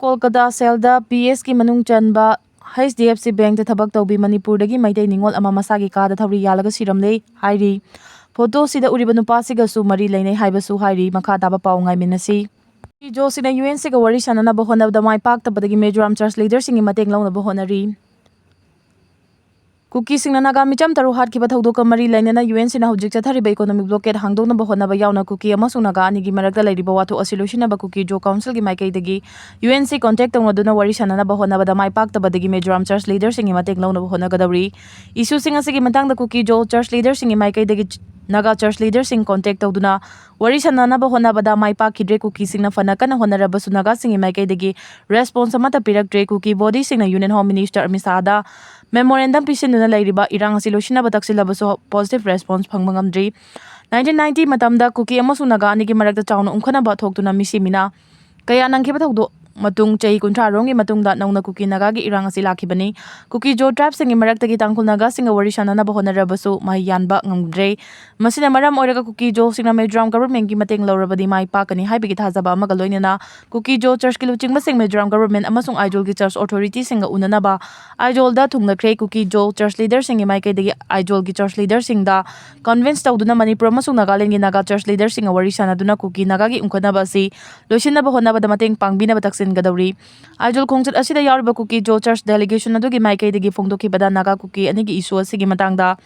Kolkata selda PS ki manung chanba HDFC Bank ta thabak tawbi Manipur dagi maitai ningol ama masagi ka da thawri yalaga siramle hairi photo sida uriba nupa siga su mari lainai haibasu hairi makha taba paw ngai minasi jo sina UNC ga wari sanana ba hona da mai pak ta badagi Mizoram church leader singi mateng launa ba honari Kuki sing Naga micham taru hat ki bathau ka mari lainana UNC na hujik chathari ba economic blockade hangdong na ba hona ba yauna Kuki amasung Naga ani gi marakta lairi ba watho asolution ba Kuki jo council gi maikai dagi UNC contact tong aduna wari sanana ba hona ba da mai pak ta badagi Mizoram church leader singi mateng launa ba hona gadawri issue sing asigi matang da Kuki jo church leader singi maikai dagi Naga church leader sing contact tawduna wari sanana ba hona ba da mai Pakhidre Kuki sing na fana kana honara ba su Naga singi maikai dagi response amata piraktre Kuki body sing na union home minister misada memorandum pisinuna lairiba irang asi loshina bataksilaba so positive response phangmangamdri 1990 matamda Kuki amasu Naga ani gi marakta chawna umkhana ba thoktuna misimina kaya nangkhiba thawdo matung chei kunthra rongi matungda nauna Kuki Naga gi irang asi lakhibani Kuki jo tribe singi marakta gi tangkhul Naga singa wari sanana ba honarabasu mai yanba ngamdre masina maram oiraga Kuki jo singna Mizoram government gi mateng lawrabadi mai pakani haibigi thajaba amaga loinana Kuki jo church ki luchingba sing Mizoram government amasung Aijol gi church authority singa unana ba Aijol da thungnakre Kuki jo church leader singi maikai dagi Aijol gi church leader singda convince tawduna Manipur amasung Nagaland gi Naga church leader singa wari sanaduna Kuki Naga gi umkhana ba si loishina ba hona ba da mateng pangbina ba taksin gadawri Aijol khongchat asida yariba Kuki jo church delegation adugi maikai dagi phongdoki bada Naga Kuki ani gi issue asigi matangda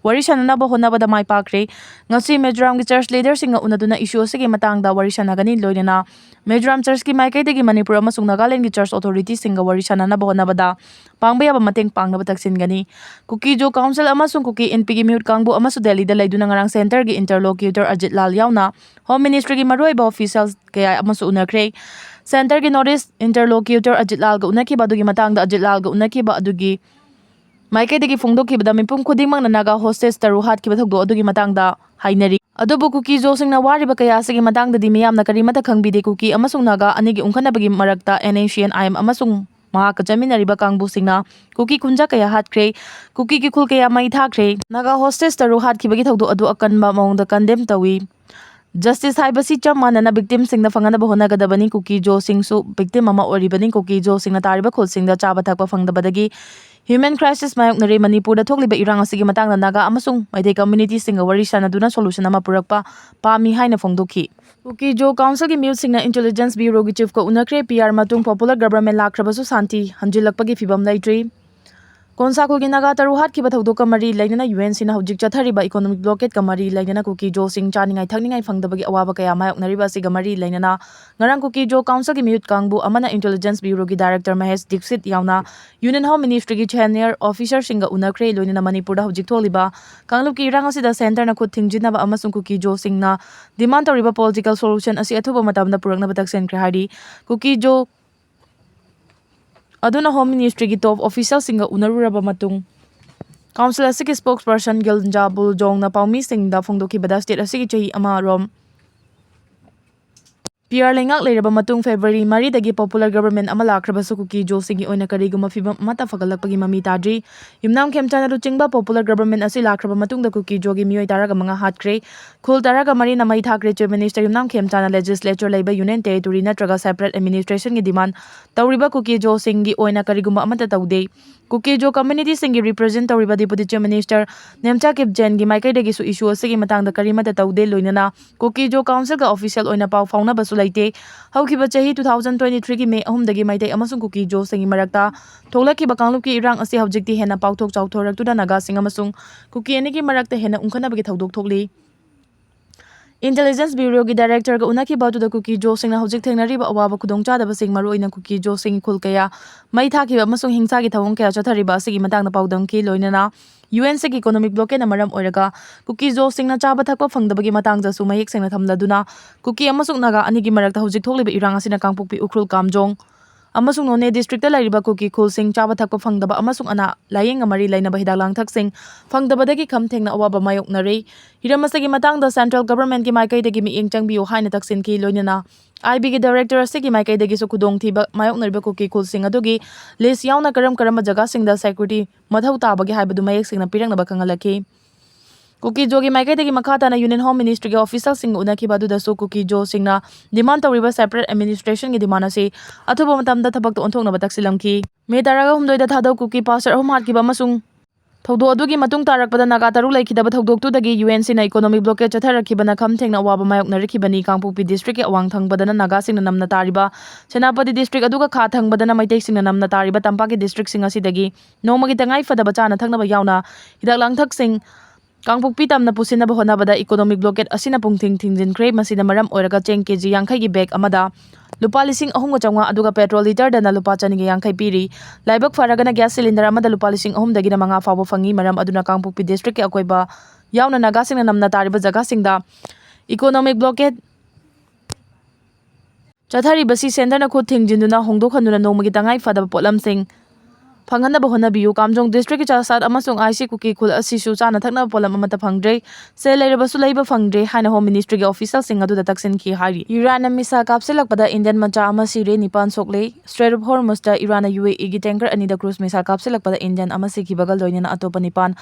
wari sanana ba hona ba da mai pakre ngasi Mizoram gi church leader singa unaduna issue asigi matangda wari sanagani loinana Mizoram church ki maikai dagi Manipur amasung Nagaland gi church authority singa wari sanana ba hona ba da pangba ba mateng pangna ba taksin gani Kuki jo council amasung Kuki NP gi mute kangbu amasu Delhi da laiduna ngarang center gi interlocutor Ajit Lal yauna home ministry gi maroi ba officials kaya amasu unakre center gi notice interlocutor Ajit Lal ga unaki ba dugi matangda Ajit Lal ga unaki ba adugi maikai dagi phongdoki bada mipum khudingmang na Naga hostess taru hat ki bathogdo adugi matangda hainari adubu Kuki jo singna wariba kaya asigi matangda di miyamna karimata khangbide Kuki amasung Naga anigi umkhanabagi marakta NACN IM amasung mahaka jaminariba kangbu singna Kuki kunja kaya hatkre Kuki ki khul kaya mai thakre Naga hostess taru hat ki bagi thogdo adu akanba maungda condemn tawi Justice haibasi cham manana victim singna fangana ba hona gadabani Kuki jo singsu victim ama oribani Kuki jo singna tariba khul singda chaba thakpa fangdabadagi Human crisis mayoknare Manipur da thokliba irang asigi matangda Naga amasung maidai community singa wari sanaduna solution ama purakpa pami haina phongdoki Kuki jo council gi mute singna intelligence bureau gi chief ko unakre PR matung popular government lakrabasu santi hanjilakpagi fibam laitri Konsakul gi Naga taru hat ki bathau ka mari lainana UNC na hujik chathari ba economic blockade ka mari lainana Kuki jo sing chaningai thakningai phangdabagi awaba kaya mayoknariba siga mari lainana ngarang Kuki jo council gi mute kangbu amana intelligence bureau gi director Mahesh Dixit yauna union home ministry gi senior officer singa unakre loinana Manipur da hujik tholiba kanglup ki irang asida center na khut thingjina ba amasung Kuki jo sing na demand toriba political solution asi athuba matamda purakna batak senkre hari Kuki jo aduna home ministry gi top official singa unaruraba matung council asigi spokesperson Gilnjabul Jong na paumi singda phongdoki bada state asigi chahi ama rom PR lengak leiraba matung February mari dagi popular government ama lakrabasu Kuki jo singi oina kariguma fibam mata fagalakpagi mami tadri yumnam khemchana luchingba popular government asi lakraba matung da Kuki jo gi Meeoi taraga manga hatkre khul taraga mari na mai thakre chief minister yumnam khemchana legislature leiba union territory natraga separate administration gi demand tawriba Kuki jo singi oina kariguma amata tawde Kuki jo community singi represent tawriba deputy chief minister Nemcha Kip Jen gi maikai dagi su issue asigi matangda karimata tawde loinana Kuki jo council ga official oina paw fauna basu laite haukiba chahi 2023 gi May 3 dagi maitai amasung Kuki jo singi marakta tholaki bakanglup ki irang asi hawjikti hena pawthok chawthoraktuda Naga sing amasung Kuki ani gi marakta hena umkhana bagi thodok thokli Intelligence Bureau gi director ga unaki batu da Kuki jo singna hojik thengnariba awaba khudongcha da basing maroina Kuki jo sing khul kaya mai thakiba amasung hingsa gi thawong kaya chathariba asigi matangna pawdang ki loinana UNC gi economic blockade na maram oiraga Kuki jo singna chaba thakpa phangdabagi matangda su mayek sengna thamladuna Kuki amasung Naga ani gi marakta hojik thokliba irang asina kangpokpi ukrul kamjong amasung None district ta lairiba Kuki khul sing chaba thakpa phangdaba amasung ana layeng amari lainaba hidak langthak sing phangdabadagi kham thengna awaba mayoknare hiramasagi matangda central government ki maikai dagi mieng changbiu haina taksin ki loinana IB gi director asigi maikai dagi su khudong thiba mayoknariba Kuki khul sing adugi list yauna karam jaga singda security mathau tabagi haibadu mayek singna piraknaba kangalaki Kuki Jogi Maikaidagi Makata na Union Home Ministry official sing unakiba adudasu Kuki Jo singna demand tawriba separate administration gi demand ase athuba matamda thabak to onthokna bataksilamki me taraga humdoida thadau Kuki passer ahum hatkiba amasung Thaudo adugi matung tarakpada Naga taru laikidaba thaudoktu-dagi UNC na economic blockade chatharakibana kham-thengna awaba mayoknarikibani Kangpokpi district ki awang thangbadana Naga singna namna tariba Senapati district aduga kha thangbadana Maitek singna namna tariba Tampaki district sing asidagi nongmagi tangai fadaba chana thaknaba yauna hidak langthak sing Kangpokpi tamna pusinaba honabada economic blockade asina pungthing thingjinkhre masina maram oiraga cheng kg 50 gi bag amada Lupa lising ahum gacangwa aduga petrol liter dana lupa chaniga yangkai piri. Laibak faragana gas cylinder amada lupa lising ahum dagina manga fabo fangi maram aduna Kangpokpi district ki akoiba yauna Naga singna namna tariba jaga singda economic blockade chathari basi center na khut thingjinduna hongdokhanduna nongmagi tangai fadaba potlam sing Panghanaba honabiyu Kamjong district ki chasat amasung IC Kuki khul asisu chana thakna polam amata phangdre se leirabasu leiba phangdre haina home ministry ki official sing adu taksin ki hari Iran misa Kapsillakpada Indian macha ama Sire nipan sokle Strait of Hormuz da Iran UAE gi tanker anida cruise misa Kapsillakpada Indian ama sikhi bagal loinana atopa nipan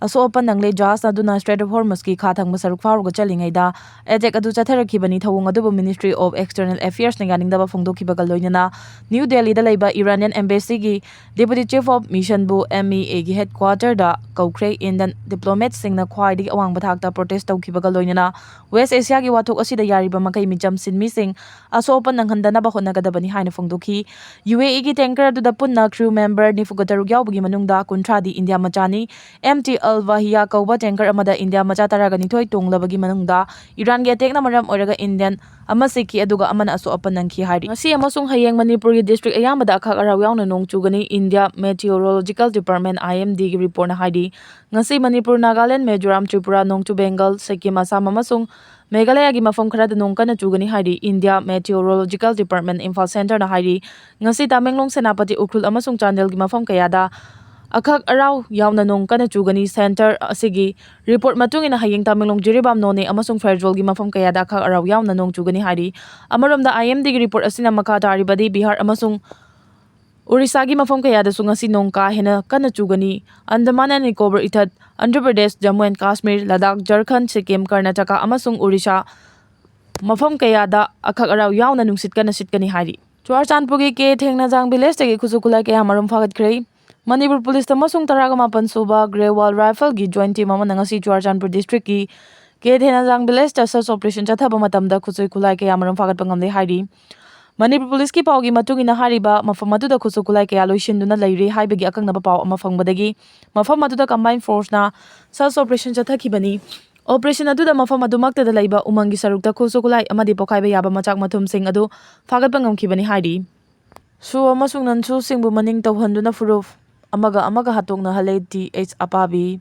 aso open nangle jahaz aduna Strait of Hormuz ki kha thangba saruk faruga chalingaida attack adu chatharakibani thawung adu Ministry of External Affairs ninganingdaba phongdoki bagal loinana New Delhi da leiba Iranian embassy gi Deputy Chief of Mission bu MEA gi headquarter da kaukre Indian diplomats singna khwaidi awang bathakta protest tawkibaga loinana West Asia gi wathok asida yariba makai mijam sinmi sing aso open nanghandana ba honagadabani haina phongdoki UAE gi tanker adu da punna crew member nifugataru gyawbugi manungda kuntradi India machani MT Al-Wahiya kauba tanker amada India macha taraga nithoi tonglabagi manungda Iran gi attack na maram oraga Indian ama sikhi aduga amana aso open nangki hari ngasi amasung hayeng Manipuri district ayamada akhak araw yauna nong chugani India Meteorological Department IMD gi report na hari ngasi Manipur Nagaland Mizoram Tripura nongchu Bengal Sikkim Assam amasung Meghalaya gi mafam kharada nong kana chugani hari India Meteorological Department Imphal Center na hari ngasi Tamenglong Senapati Ukhrul amasung Chandel gi mafam kayada Akhak araw yauna nong kana chugani center asigi report matungina hayeng Tamenglong Jiribam none amasung Fairjol gi mafam kayada akhak araw yauna nong chugani hari amaromda IMD gi report asina makha taribadi Bihar amasung Orissa gi mafam kayada sungasi nong ka hena kana chugani Andaman and Nicobar ithat Andhra Pradesh Jammu and Kashmir Ladakh Jharkhand Sikkim Karnataka amasung Orissa mafam kayada akhak araw yauna nungsit kana sitkani hari Chuarchandpur gi ke thengna jang village tagi khusukulai kaya marum fagat khrei Manipur Police tamasung taraga mapan suba Grey Wall Rifle gi joint team amana ngasi Chuarchandpur district ki ke thena jang village ta search operation chathaba matamda khusui khulai ke amaram fagat pangamde hari Manipur Police ki paugi matungina hariba mafam aduda khusui khulai ke aloishinduna leire haibagi akangnaba pau ama fangbadagi mafam aduda combined force na search operation chathakibani Operation aduda mafam adumakta da leiba umangi sarukta khusui khulai amadi pokhaiba yaba machak mathum sing adu fagat pangamkibani hari su amasung nansu singbu maning tawhanduna furuf amaga hatokna halei TH apabi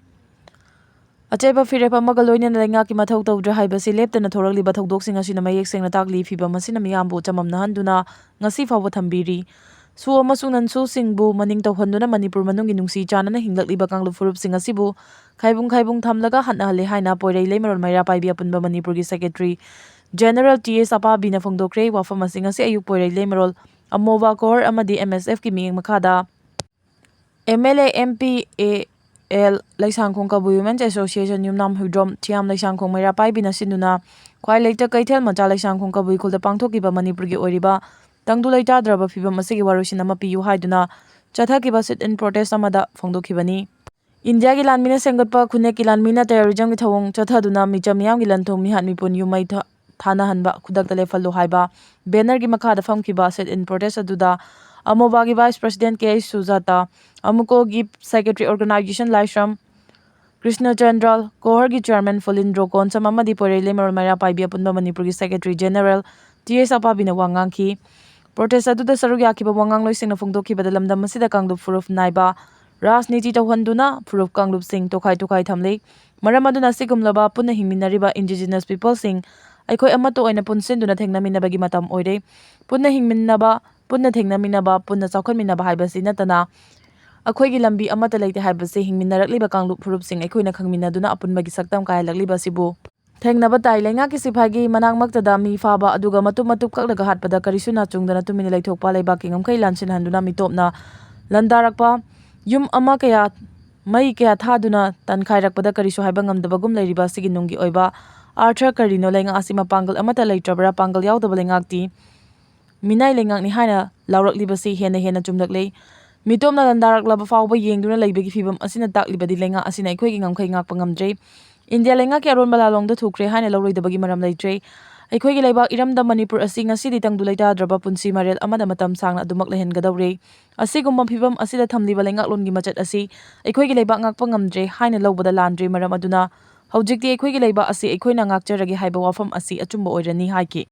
Acheba firep amaga loinena lenga ki mathau tawdra haibasi leptana thoragli bathokdok singa sina mayek sengna takli fiba masina miyambu chamamna handuna ngasi fawa thambiri su amasung nansu singbu maning tawhanduna Manipur manungi nungsi chanana hinglakliba kanglu furup singa sibu khaibung thamlaga hatna hale haina poirei leimarol maira paibi apunba Manipur gi secretary General TH apabi na phongdokre wafam asinga si ayuk poirei leimarol amova kor amadi MSF ki miyeng makada MLA MP AL Laisangkhong Kabu Women's Association Yumnam Hudrom Thiam Laisangkhong Maira Paibina Sinuna Khwai Leita Kaithel Macha Laisangkhong Kabu Khulda Pangthokiba Manipur gi oiriba Tangdu Leitadraba Phibam asigi warusin ama piyu haiduna Chathakiba sit in protest amada phongdokhibani India gi lanmina senggatpa khune ki lanmina terrorism gi thawong chathaduna micham yam gi lanthong mi han mipun yumai thana hanba khudakta lefallo haiba banner gi makha da famkiba sit in protest aduda Amobagi Vice President K. Sujata, Amuko gi Secretary Organization Laishram, Krishna Chandral, Kohar gi Chairman Folindro Konsam amadi pore lemarol maira paibi apunba Manipur gi Secretary General T.S. Apabina wangangki. Protest aduda sarug yakiba wangang loising na phongdokhiba dalamdam masida kanglup furuf naiba rajniti tawhanduna furuf kanglup sing tokhai thamlei maram aduna sigumlaba punna hingminariba indigenous people sing aikoi amato oina punsinduna thengnaminabagi matam oire punna hingminnaba punna thengnaminaba punna chawkhanminaba haibasi natana akhoi lambi amata leite haibasi hingminarakliba kanglup furup sing aikhoina khangminaduna apunbagi saktam kailakliba sibu thengnaba tai lenga ki siphagi manangmaktada mi faba aduga matup kaklaga hatpada karisuna chungdana tumini leithokpa leiba ki ngamkhai lansin handuna mitopna landarakpa yum ama kaya Mai kaya thaduna tankhairakpada karisu haiba ngamdabagum leiriba asigi nunggi oiba Arthur karino lenga asima pangal amata leitrabra pangal yaudaba lengakti Minai lengak ni haina laurakliba si hena chumdaklei Mitomna dandarak laba fawba yengduna leibagi fibam asina taklibadi lenga asina ikhoigi ngamkhai ngakpa ngamdre India lenga ki aron balalongda thukre haina lauroidabagi maram leitre Aikhoigi leibak iramda Manipur asi ngasidi tangdu leitadraba punsi marel amada matam sangna adumak lehengadawre asigumba fibam asida thamliba lengaklongi machat asi aikhoigi leibak ngakpa ngamdre haina lobada landre maram aduna hojikti aikhoigi leibak asi aikhoina ngakjaragi haiba wafam asi achumba oirani haiki